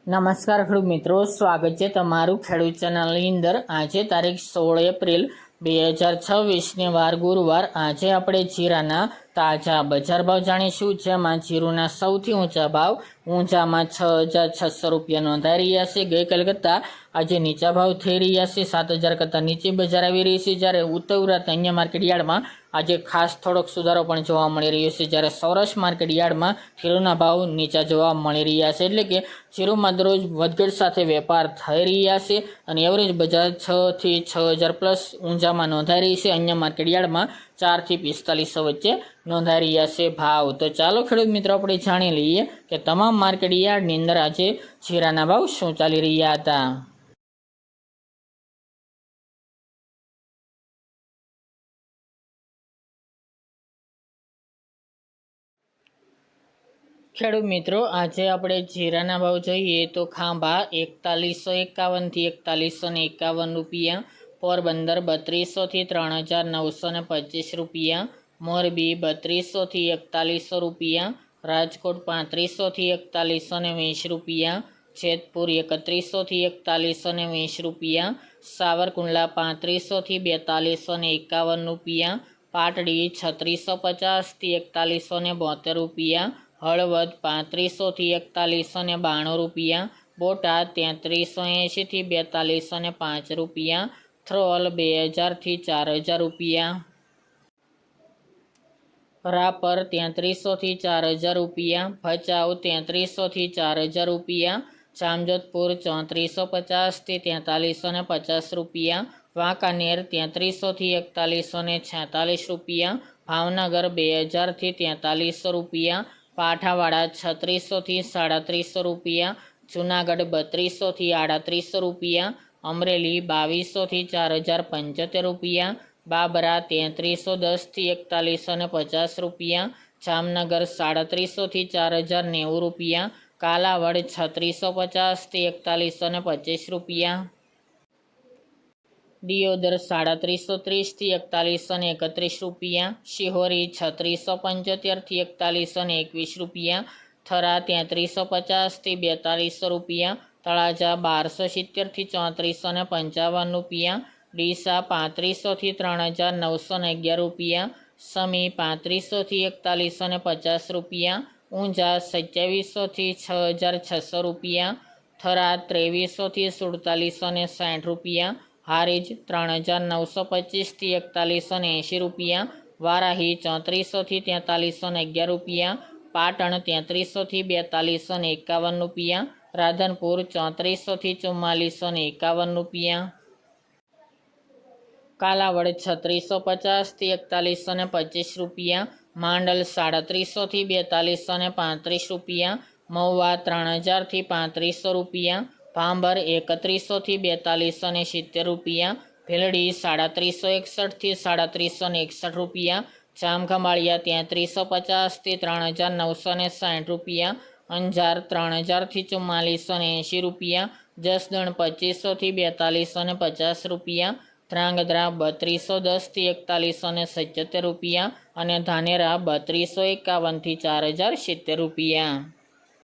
નમસ્કાર ખેડૂત મિત્રો, સ્વાગત છે તમારું ખેડૂત ચેનલની અંદર। આજે તારીખ 16 એપ્રિલ 2026 વાર ગુરુવાર। આજે આપણે જીરાના તાજા બજાર ભાવ જાણીશું, જેમાં જીરુના સૌથી ઊંચા ભાવ ઊંચામાં 6,600 રૂપિયા નોંધાઈ રહ્યા છે। ગઈકાલ કરતાં આજે નીચા ભાવ થઈ રહ્યા છે, 7,000 કરતાં નીચે બજાર આવી રહી છે। જ્યારે ઉત્તર અન્ય માર્કેટ યાર્ડમાં આજે ખાસ થોડોક સુધારો પણ જોવા મળી રહ્યો છે, જ્યારે સૌરાષ્ટ્ર માર્કેટ યાર્ડમાં જીરુના ભાવ નીચા જોવા મળી રહ્યા છે। એટલે કે જીરુમાં દરરોજ વધઘટ સાથે વેપાર થઈ રહ્યા છે અને એવરેજ બજાર 6 થી 6,000 પ્લસ ઊંચામાં નોંધાઈ રહી છે। અન્ય માર્કેટ યાર્ડમાં 4 થી 4500 વચ્ચે નોંધાઈ રહ્યા છે ભાવ। તો ચાલો ખેડૂત મિત્રો આપણે જાણી લઈએ કે તમામ માર્કેટ યાર્ડની અંદર આજે જીરાના ભાવ શું ચાલી રહ્યા હતા। ખેડૂત મિત્રો, આજે આપણે જીરાના ભાવ જોઈએ તો ખાંભા 4151 થી 4151 રૂપિયા, પોરબંદર 3200 થી 3925 રૂપિયા, મોરબી 3200 થી 4100 રૂપિયા, રાજકોટ 3500 થી 4120 રૂપિયા, જેતપુર 3100 થી 4120 રૂપિયા, સાવરકુંડલા 3500 થી 4251 રૂપિયા, પાટડી 3650 થી 4172 રૂપિયા, હળવદ 3500 થી 4192 રૂપિયા, બોટાદ 3380 થી 4205 રૂપિયા, થ્રોલ 2000 થી 4000 રૂપિયા, રાપર 3300 થી 4000 રૂપિયા, ભચાઉ 3300 થી 4000 રૂપિયા, જામજોધપુર 3450 થી 4350 રૂપિયા, વાંકાનેર 3300 થી 4146 રૂપિયા, ભાવનગર 2000 થી 4300 રૂપિયા, પાઠાવાડા 3600 થી 3750 રૂપિયા, જુનાગઢ 3200 થી 3800 રૂપિયા, અમરેલી 2200 થી 4075 રૂપિયા, બાબરા 3310 થી 4150 રૂપિયા, જામનગર 3700 થી 4090 રૂપિયા, કાલાવડ 3650 થી 4125 રૂપિયા, દિયોદર 3730 થી 4131 રૂપિયા, શિહોરી 3675 થી 4121 રૂપિયા, થરા 3350 થી 4200 રૂપિયા, તળાજા 1270 થી 3455 રૂપિયા, ડીસા 3500 થી 3911 રૂપિયા, સમી 3500 થી 4150 રૂપિયા, ઊંઝા 2700 થી 6600 રૂપિયા, થરા 2300 થી 4760 રૂપિયા, હારીજ 3925 થી 4180 રૂપિયા, વારાહી 3400 થી 4311 રૂપિયા, પાટણ 3300 થી 4251 રૂપિયા, રાધનપુર 3400 થી 4451 રૂપિયા, કાલાવડ 3650 થી 4125 રૂપિયા, માંડલ 3700 થી 4235 રૂપિયા, મહુવા 3000 થી 3500 રૂપિયા, ભાંબર 3100 થી 4270 રૂપિયા, ભીલડી 3761 થી 3761 રૂપિયા, જામખંભાળિયા 3350 થી 3960 રૂપિયા, અંજાર 3000 થી 4480 રૂપિયા, જસદણ 2500 થી 4250 રૂપિયા, ધ્રાંગધ્રા 3210 થી 4177 રૂપિયા અને ધાનેરા 3251 થી 4070 રૂપિયા।